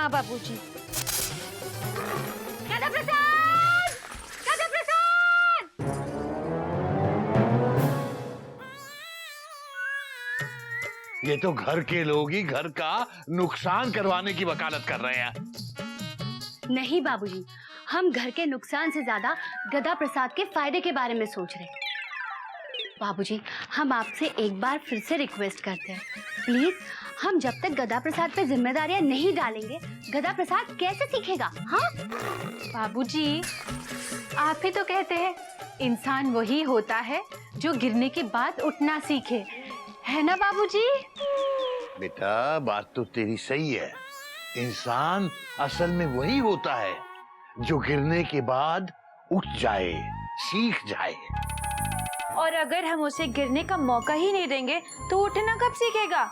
हाँ बाबूजी। गधा प्रसाद, गधा प्रसाद। ये तो घर के लोग ही घर का नुकसान करवाने की वकालत कर रहे हैं। नहीं बाबूजी, हम घर के नुकसान से ज्यादा गधा प्रसाद के फायदे के बारे में सोच रहे हैं। बाबूजी, हम आपसे एक बार फिर से रिक्वेस्ट करते हैं, प्लीज हम जब तक गधा प्रसाद पे जिम्मेदारियां नहीं डालेंगे, गधा प्रसाद कैसे सीखेगा? हाँ बाबूजी, आप ही तो कहते हैं इंसान वही होता है जो गिरने के बाद उठना सीखे, है ना बाबूजी? बेटा, बात तो तेरी सही है। इंसान असल में वही होता है जो गिरने के बाद उठ जाए, सीख जाए। और अगर हम उसे गिरने का मौका ही नहीं देंगे तो उठना कब सीखेगा?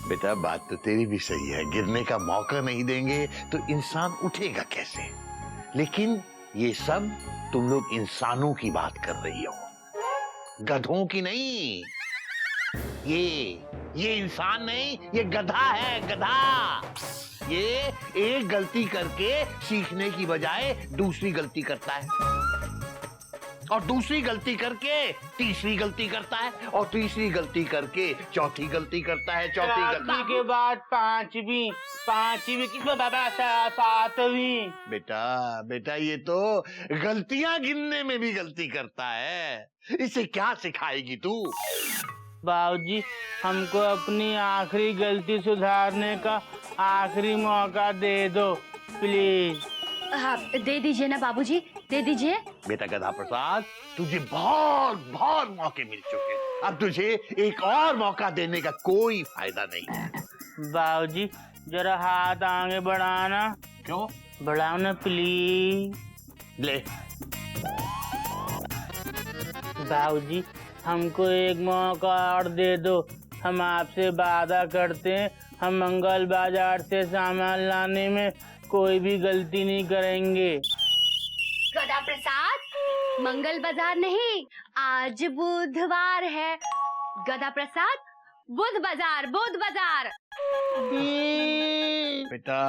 बेटा, बात तो तेरी भी सही है। गिरने का मौका नहीं देंगे तो इंसान उठेगा कैसे? लेकिन ये सब तुम लोग इंसानों की बात कर रही हो, गधों की नहीं। ये इंसान नहीं, ये गधा है, गधा। ये एक गलती करके सीखने की बजाय दूसरी गलती करता है, और दूसरी गलती करके तीसरी गलती करता है, और तीसरी गलती करके चौथी गलती करता है, चौथी गलती के बाद पांचवी किसमें बाबा? सातवीं। बेटा ये तो गलतियां गिनने में भी गलती करता है। इसे क्या सिखाएगी तू? बाबूजी, हमको अपनी आखिरी गलती सुधारने का आखिरी मौका दे दो प्लीज। हाँ, दे दीजिए ना बाबूजी, दे दीजिए। बेटा गधा प्रसाद, तुझे बहुत मौके मिल चुके, अब तुझे एक और मौका देने का कोई फायदा नहीं। बाबूजी, जरा हाथ आगे बढ़ाना। क्यों? बढ़ाओ ना प्लीज। ले। बाबूजी, हमको एक मौका और दे दो। हम आपसे वादा करते हैं, हम मंगल बाजार से सामान लाने में कोई भी गलती नहीं करेंगे। गधा प्रसाद, मंगल बाजार नहीं, आज बुधवार है। गधा प्रसाद, बुध बाजार। बेटा,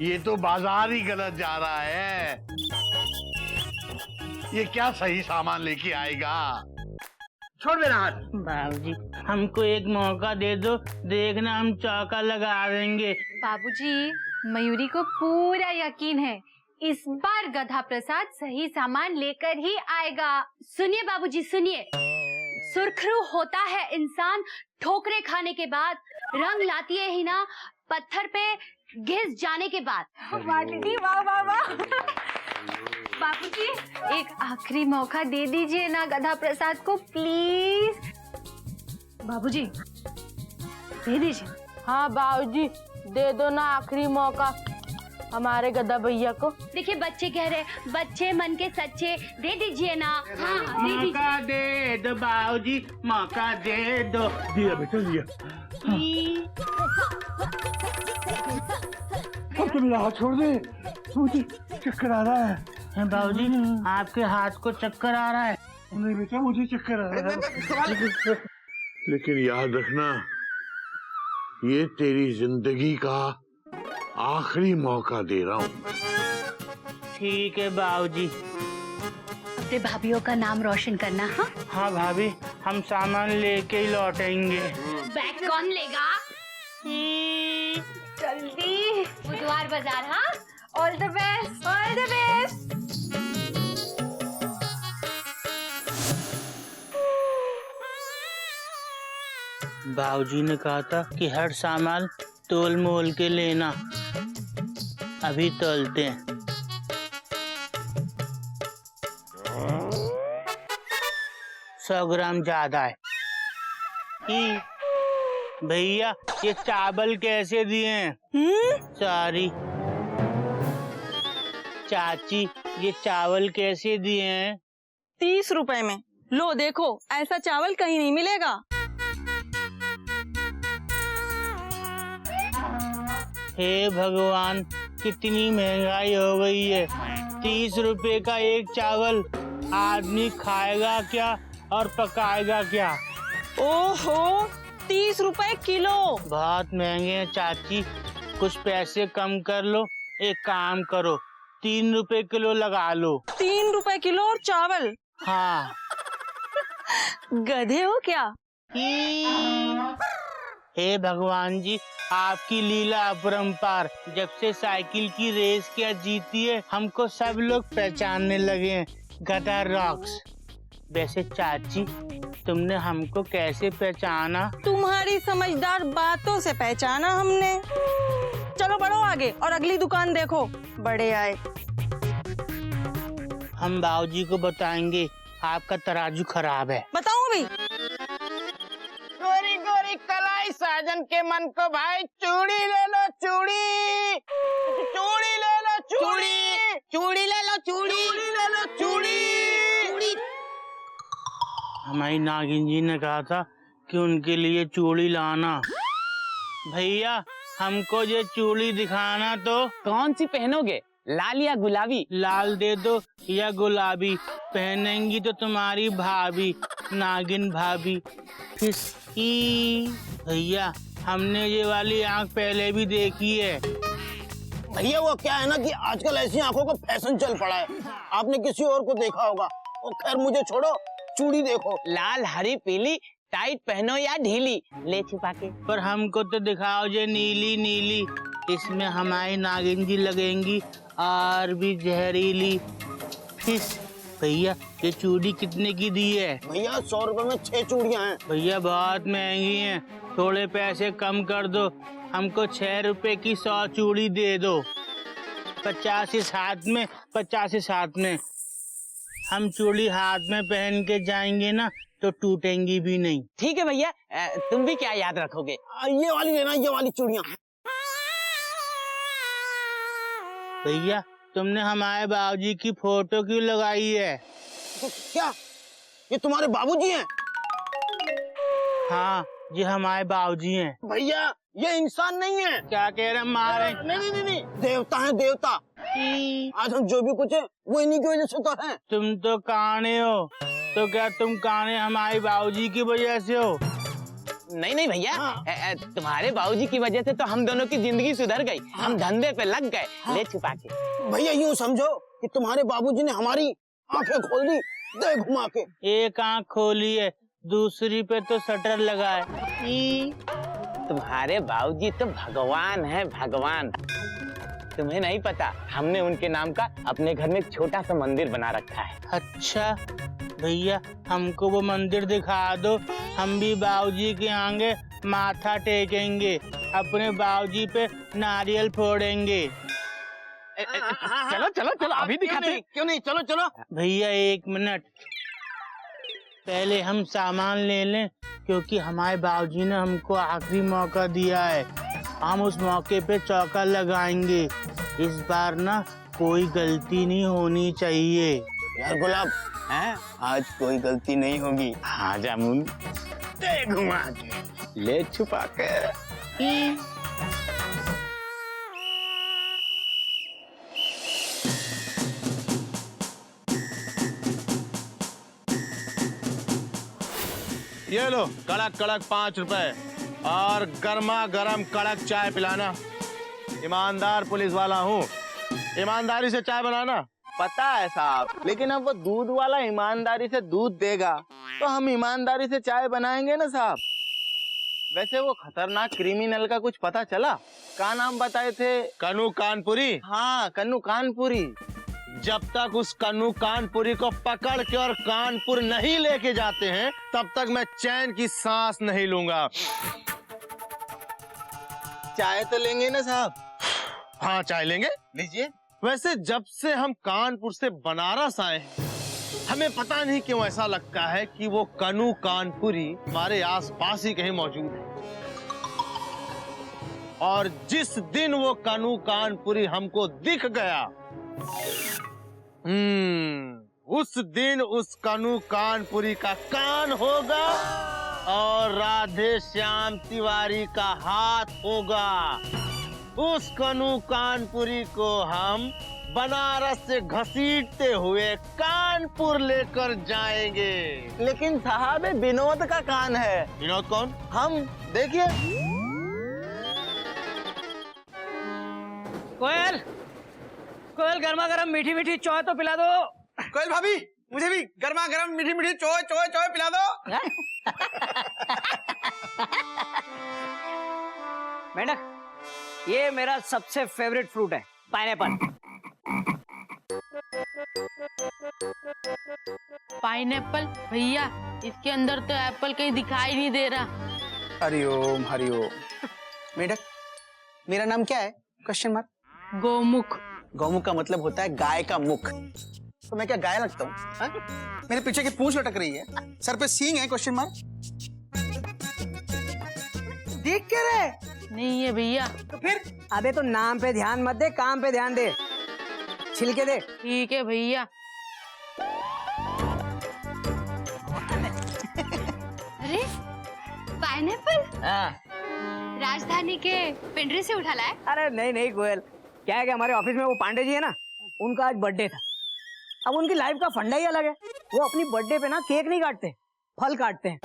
ये तो बाजार ही गलत जा रहा है। ये क्या सही सामान लेके आएगा? छोड़ मेरा हाथ। बाबूजी, हमको एक मौका दे दो, देखना हम चौका लगा देंगे। बाबूजी, मयूरी को पूरा यकीन है इस बार गधा प्रसाद सही सामान लेकर ही आएगा। सुनिए बाबूजी, सुनिए। सुरखरू होता है इंसान ठोकरे खाने के बाद, रंग लाती है ही ना पत्थर पे घिस जाने के बाद। वाह। बाबूजी, एक आखिरी मौका दे दीजिए ना गधा प्रसाद को प्लीज। बाबूजी, दे दीजिए। हाँ बाबूजी, दे दो ना आखिरी मौका हमारे गधा भैया को। देखिए बच्चे कह रहे, बच्चे मन के सच्चे, दे दीजिए ना। हाँ, दे दीजिए। मौका दे दो बाबूजी, मौका दे दो। दिया बेटा, दिया। अब तो मेरा हाथ छोड़ दे, मुझे चक्कर आ रहा है। बाबूजी, आपके हाथ को चक्कर आ रहा है? नहीं बेटा, मुझे चक्कर आ रहा है। लेकिन याद रखना, ये तेरी जिंदगी का आखिरी मौका दे रहा हूँ। ठीक है बाबूजी। अपने भाभीयों का नाम रोशन करना। हाँ, हाँ भाभी, हम सामान लेके ही लौटेंगे। बैग कौन लेगा? जल्दी। बुधवार बाजार। हाँ, all the best, all the best. बाबूजी ने कहा था कि हर सामान तोल मोल के लेना। अभी तोलते हैं। 100 ग्राम ज्यादा है। भैया, ये चावल कैसे दिए हैं? सॉरी चाची, ये चावल कैसे दिए हैं? 30 रुपए में। लो देखो, ऐसा चावल कहीं नहीं मिलेगा। हे भगवान, कितनी महंगाई हो गई है। 30 रुपए का एक चावल, आदमी खाएगा क्या और पकाएगा क्या? ओहो, 30 रुपए किलो। बहुत महंगे हैं चाची। कुछ पैसे कम कर लो। एक काम करो, 3 रुपए किलो लगा लो। 3 रुपए किलो और चावल? हाँ। गधे हो क्या? हे भगवान जी, आपकी लीला अपरंपार। जब से साइकिल की रेस क्या जीती है, हमको सब लोग पहचानने लगे हैं। गधा रॉक्स। वैसे चाची, तुमने हमको कैसे पहचाना? तुम्हारी समझदार बातों से पहचाना हमने। चलो बढ़ो आगे और अगली दुकान देखो। बड़े आए। हम बाबूजी को बताएंगे आपका तराजू खराब है। बताओ अभी। गोरी गोरी कलाई साजन के मन को भाई, चूड़ी ले लो चूड़ी, चूड़ी ले लो चूड़ी, चूड़ी ले लो चूड़ी, ले लो चूड़ी। हमारी नागिन जी ने कहा था कि उनके लिए चूड़ी लाना। भैया, हमको ये चूड़ी दिखाना। तो कौन सी पहनोगे, लाल या गुलाबी? लाल दे दो या गुलाबी। पहनेंगी तो तुम्हारी भाभी, नागिन भाभी। भैया, हमने ये वाली आंख पहले भी देखी है। भैया वो क्या है ना कि आजकल ऐसी आंखों का फैशन चल पड़ा है। आपने किसी और को देखा होगा। और खैर मुझे छोड़ो, चूड़ी देखो। लाल, हरी, पीली, टाइट पहनो या ढीली, ले छुपा के। पर हमको तो दिखाओ जे नीली नीली। इसमें हमारी नागिन जी लगेंगी और भी जहरीली। भैया, ये चूड़ी कितने की दी है? भैया 100 रुपए में 6 चूड़ियां हैं। भैया बहुत महंगी हैं, थोड़े पैसे कम कर दो। हमको 6 रुपए की 100 चूड़ी दे दो। 50 इस हाथ में, 50 इस हाथ में। हम चूड़ी हाथ में पहन के जाएंगे ना तो टूटेंगी भी नहीं। ठीक है भैया, तुम भी क्या याद रखोगे? ये वाली लेना, ये वाली चूड़ियां। भैया, तुमने हमारे बाबूजी की फोटो क्यों लगाई है? तो क्या ये तुम्हारे बाबूजी हैं? हाँ, ये हमारे बाबूजी हैं। भैया ये इंसान नहीं है। क्या कह रहे मारे? नहीं, देवता है देवता। आज हम जो भी कुछ है वो इन्हीं की वजह से तो है। तुम तो काने हो, तो क्या तुम काने हमारे बाबूजी की वजह से हो? नहीं भैया, तुम्हारे बाबूजी की वजह से तो हम दोनों की जिंदगी सुधर गई। हम धंधे पे लग गए, ले छुपा के। भैया यूँ समझो कि तुम्हारे बाबूजी ने हमारी आंखें खोल दी, दे घुमा के। एक आंख खोली है, दूसरी पे तो शटर लगा है। तुम्हारे बाबूजी तो भगवान है, भगवान। तुम्हें नहीं पता, हमने उनके नाम का अपने घर में एक छोटा सा मंदिर बना रखा है। अच्छा भैया, हमको वो मंदिर दिखा दो। हम भी बाबूजी के आगे माथा टेकेंगे, अपने बाबूजी पे नारियल फोड़ेंगे। चलो चलो चलो, अभी दिखाते। क्यों नहीं, चलो चलो। भैया 1 मिनट, पहले हम सामान ले लें, क्योंकि हमारे बाबूजी ने हमको आखिरी मौका दिया है। हम उस मौके पे चौका लगाएंगे। इस बार ना कोई गलती नहीं होनी चाहिए। यार गुलाब, हैं? आज कोई गलती नहीं होगी। हाँ जामुन, दे घुमा के। ले छुपा के। ये लो कड़क कड़क 5 रुपए और गर्मा गर्म कड़क चाय पिलाना। ईमानदार पुलिस वाला हूँ, ईमानदारी से चाय बनाना। पता है साहब, लेकिन अब वो दूध वाला ईमानदारी से दूध देगा तो हम ईमानदारी से चाय बनाएंगे ना साहब। वैसे वो खतरनाक क्रिमिनल का कुछ पता चला? क्या नाम बताए थे? कन्नू कानपुरी। हाँ, कन्नू कानपुरी। जब तक उस कन्नू कानपुरी को पकड़ के और कानपुर नहीं लेके जाते हैं, तब तक मैं चैन की सांस नहीं लूंगा। चाय तो लेंगे ना साहब? हाँ चाय लेंगे, लीजिए। वैसे जब से हम कानपुर से बनारस आए हैं, हमें पता नहीं क्यों ऐसा लगता है कि वो कन्नू कानपुरी हमारे आसपास ही कहीं मौजूद है। और जिस दिन वो कन्नू कानपुरी हमको दिख गया, उस दिन उस कन्नू कानपुरी का कान होगा और राधे श्याम तिवारी का हाथ होगा। उस कन्नू कानपुरी को हम बनारस से घसीटते हुए कानपुर लेकर जाएंगे। लेकिन साहब विनोद का कान है। विनोद कौन? हम, देखिए। कोयल, कोयल गर्मा गर्म मीठी मीठी चाय तो पिला दो। कोयल भाभी, मुझे भी गर्मा गर्म मीठी मीठी चाय चाय चाय पिला दो। मेंढक, ये मेरा सबसे फेवरेट फ्रूट है, पाइनएप्पल। पाइनएप्पल? भैया इसके अंदर तो एप्पल कहीं दिखाई नहीं दे रहा। हरिओम हरिओम। मेढक, मेरा नाम क्या है? Question mark. गोमुख। गौमुख का मतलब होता है गाय का मुख। तो मैं क्या गाय लगता हूँ? मेरे पीछे की पूंछ लटक रही है, सर पे सींग है? Question mark. देख क्या रहे? नहीं है भैया। तो फिर? अबे तो नाम पे ध्यान मत दे, काम पे ध्यान दे। छिलके दे। ठीक है भैया। अरे पाइनएप्पल हाँ। राजधानी के पिंडरे से उठा लाए? अरे नहीं नहीं कोयल, क्या है कि हमारे ऑफिस में वो पांडे जी है ना, उनका आज बर्थडे था। अब उनकी लाइफ का फंडा ही अलग है। वो अपनी बर्थडे पे ना केक नहीं काटते, फल काटते हैं।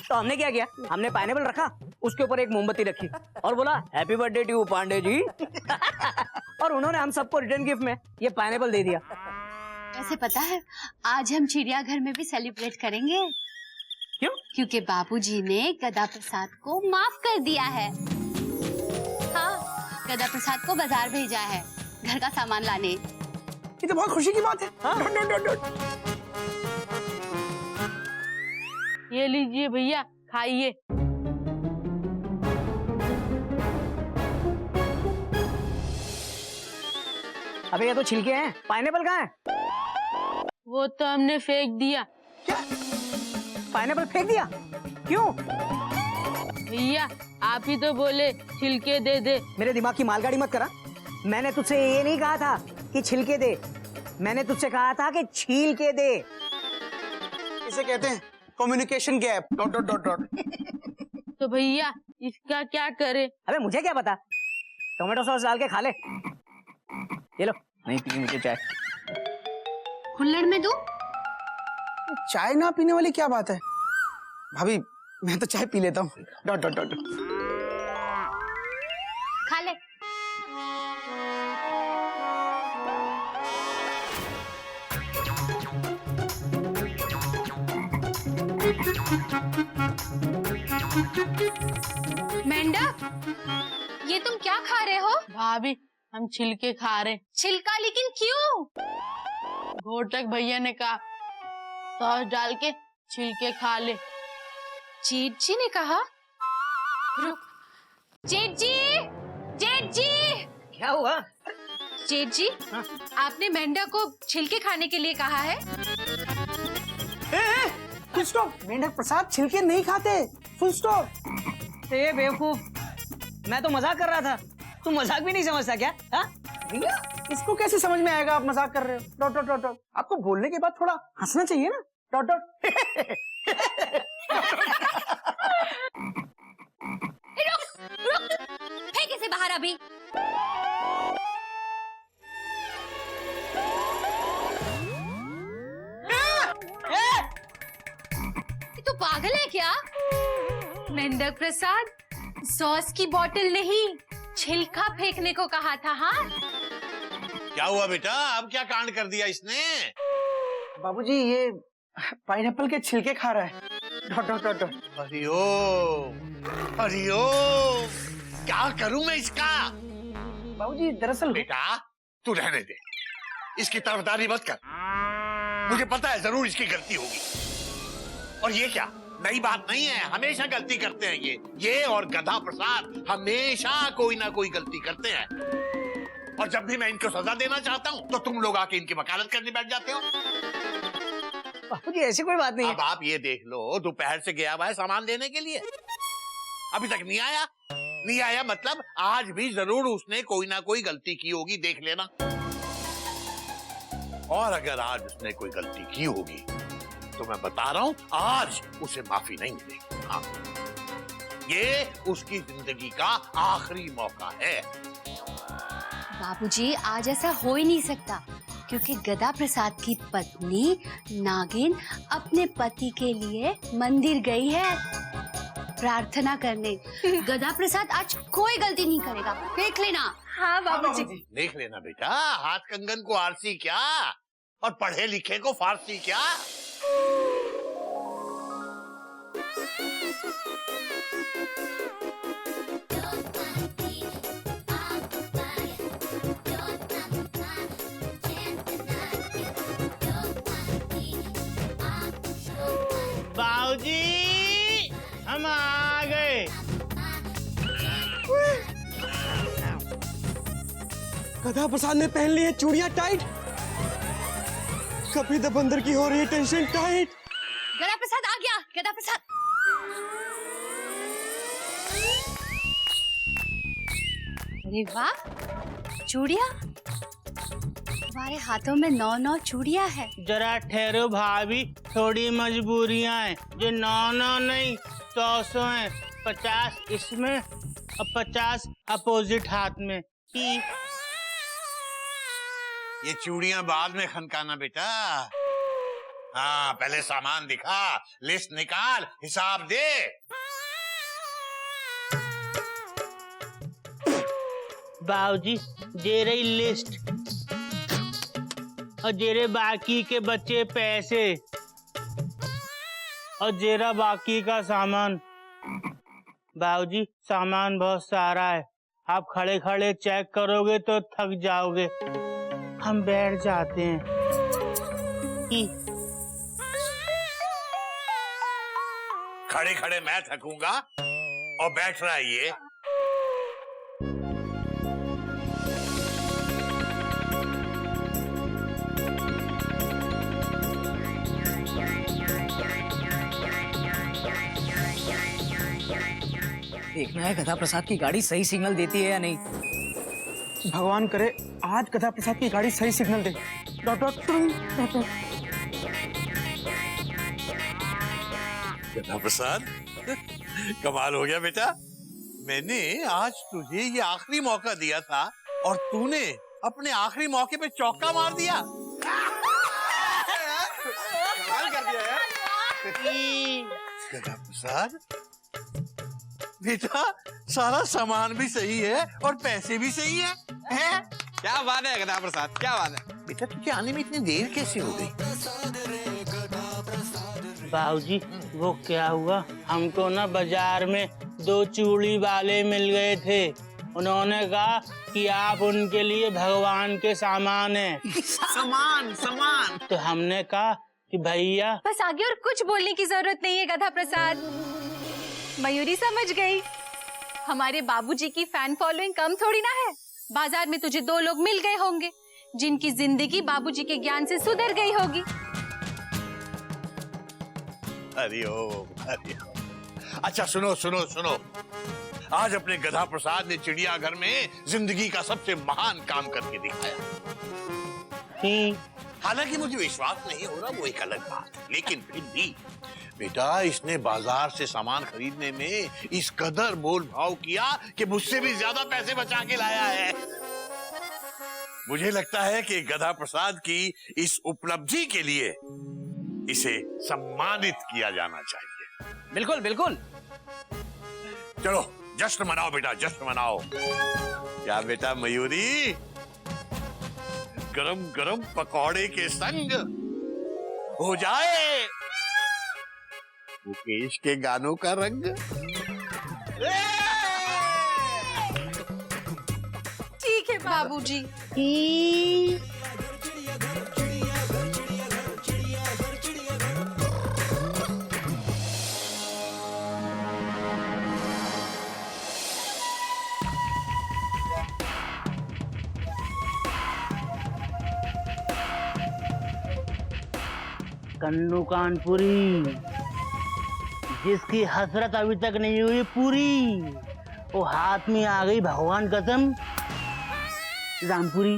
तो हमने क्या किया, हमने पाइनएप्पल रखा, उसके ऊपर एक मोमबत्ती रखी और बोला happy birthday to Pandey ji. और उन्होंने हम सबको रिटर्न गिफ्ट में ये पाइनएप्पल दे दिया। वैसे पता है आज हम चिड़ियाघर में भी सेलिब्रेट करेंगे। क्यों? क्योंकि बाबूजी ने गदा प्रसाद को माफ कर दिया है। हाँ, गदा प्रसाद को बाजार भेजा है घर का सामान लाने। ये तो बहुत खुशी की बात है। ये लीजिए भैया, खाइए। अबे ये तो छिलके हैं, पाइनएप्पल कहाँ है? वो तो हमने फेंक दिया। पाइनएप्पल फेंक दिया? क्यों? भैया आप ही तो बोले छिलके दे दे। मेरे दिमाग की मालगाड़ी मत करा। मैंने तुझसे ये नहीं कहा था कि छिलके दे, मैंने तुझसे कहा था कि छील के दे। इसे कहते हैं communication gap. Dot dot dot dot. तो भैया इसका क्या करे? अबे मुझे क्या पता, टोमेटो सॉस डाल के खा ले। ये लो। नहीं पी मुझे चाय। कुल्हड़ में दूं? चाय ना पीने वाली क्या बात है भाभी, मैं तो चाय पी लेता हूँ। Dot dot dot. खा ले। मेंढक, ये तुम क्या खा रहे हो? भाभी हम छिलके खा रहे। छिलका? लेकिन क्यों? घोटक भैया ने कहा सॉस डाल के छिलके खा ले। जेठ जी ने कहा? रुक, जेठ जी, जेठ जी। क्या हुआ? जेठ जी, आपने मेंढक को छिलके खाने के लिए कहा है। Full stop. मेंढक प्रसाद छिलके नहीं खाते। Full stop. ए बेवकूफ, मैं तो मजाक कर रहा था। तू मजाक भी नहीं समझता क्या? हाँ? भैया इसको कैसे समझ में आएगा आप मजाक कर रहे हो? Dot dot dot dot. आपको बोलने के बाद थोड़ा हंसना चाहिए ना। Dot dot. रुक, फेंक इसे बाहर अभी। तू पागल है क्या? मेंढक प्रसाद, सॉस की बोतल नहीं, छिलका फेंकने को कहा था। हाँ, क्या हुआ बेटा, अब क्या कांड कर दिया इसने? बाबूजी ये पाइनएप्पल के छिलके खा रहा है। Dot dot dot dot. Hariom Hariom, क्या करूं मैं इसका? बाबूजी दरअसल बेटा तू रहने दे, इसकी तरफदारी मत कर। मुझे पता है जरूर इसकी गलती होगी। और ये क्या नई बात नहीं है, हमेशा गलती करते हैं ये और गधा प्रसाद हमेशा कोई ना कोई गलती करते हैं। और जब भी मैं इनको सजा देना चाहता हूँ तो तुम लोग आके इनकी वकालत करने बैठ जाते हो। बाबूजी ऐसी कोई बात नहीं है। अब आप ये देख लो, दोपहर से गया हुआ है सामान लेने के लिए, अभी तक नहीं आया। नहीं आया मतलब आज भी जरूर उसने कोई ना कोई गलती की होगी, देख लेना। और अगर आज उसने कोई गलती की होगी तो मैं बता रहा हूं आज उसे माफी नहीं मिलेगी। हाँ, ये उसकी जिंदगी का आखिरी मौका है। बाबूजी आज ऐसा हो ही नहीं सकता, क्योंकि गदा प्रसाद की पत्नी नागिन अपने पति के लिए मंदिर गई है। प्रार्थना करने। गधा प्रसाद आज कोई गलती नहीं करेगा, देख लेना। हाँ बाबूजी। देख लेना बेटा, हाथ कंगन को आरसी क्या और पढ़े लिखे को फारसी क्या। बाबूजी हम आ गए। गधा प्रसाद ने पहन ली है चूड़ियां टाइट, कभी तो बंदर की हो रही है टेंशन टाइट। गधा प्रसाद आ गया, गधा प्रसाद। अरे वाह, चूड़िया। तुम्हारे हाथों में 9 चूड़ियां है। जरा ठहरो भाभी, थोड़ी मजबूरियां हैं। जो 9 नहीं 100 हैं। 50 इसमें और 50 अपोजिट हाथ में। ये चूड़ियां बाद में खनकाना बेटा। हाँ, पहले सामान दिखा, लिस्ट निकाल, हिसाब दे। बाबूजी जे रही लिस्ट और जेरे बाकी के बच्चे पैसे और जेरा बाकी का सामान। बाबूजी सामान बहुत सारा है, आप खड़े खड़े चेक करोगे तो थक जाओगे। हम बैठ जाते हैं। खड़े खड़े मैं थकूंगा और बैठ रहा है ये। देखना है गधा प्रसाद की गाड़ी सही सिग्नल देती है या नहीं। भगवान करे आज गधा प्रसाद की गाड़ी सही सिग्नल दे। गधा प्रसाद, कमाल हो गया बेटा। मैंने आज तुझे ये आखिरी मौका दिया था और तूने अपने आखिरी मौके पे चौका मार दिया। कमाल कर दिया यार। गधा प्रसाद बेटा, सारा सामान भी सही है और पैसे भी सही है? क्या बात है गधा प्रसाद, क्या बात है। बेटा तुझे आने में इतनी देर कैसे हो गई? बाबूजी वो क्या हुआ, हमको ना बाजार में 2 चूड़ी वाले मिल गए थे। उन्होंने कहा कि आप उनके लिए भगवान के सामान हैं। सामान तो हमने कहा कि भैया बस आगे और कुछ बोलने की जरूरत नहीं है गधा प्रसाद। मयूरी समझ गई, हमारे बाबूजी की फैन फॉलोइंग कम थोड़ी ना है। बाजार में तुझे 2 लोग मिल गए होंगे जिनकी जिंदगी बाबूजी के ज्ञान से सुधर गई होगी। हरिओम हरिओम। अच्छा सुनो सुनो सुनो, आज अपने गधा प्रसाद ने चिड़ियाघर में जिंदगी का सबसे महान काम करके दिखाया। हालांकि मुझे विश्वास नहीं हो रहा, वो एक अलग बात है, लेकिन फिर भी बेटा इसने बाजार से सामान खरीदने में इस कदर मोल भाव किया कि मुझसे भी ज्यादा पैसे बचा के लाया है। मुझे लगता है कि गधा प्रसाद की इस उपलब्धि के लिए इसे सम्मानित किया जाना चाहिए। बिल्कुल बिल्कुल। चलो जश्न मनाओ बेटा, जश्न मनाओ। क्या बेटा मयूरी, गरम गरम पकौड़े के संग हो जाए मुकेश के गानों का रंग। ठीक है बाबूजी। कन्नू कानपुरी, जिसकी हसरत अभी तक नहीं हुई पूरी, वो हाथ में आ गई भगवान कसम रामपुरी।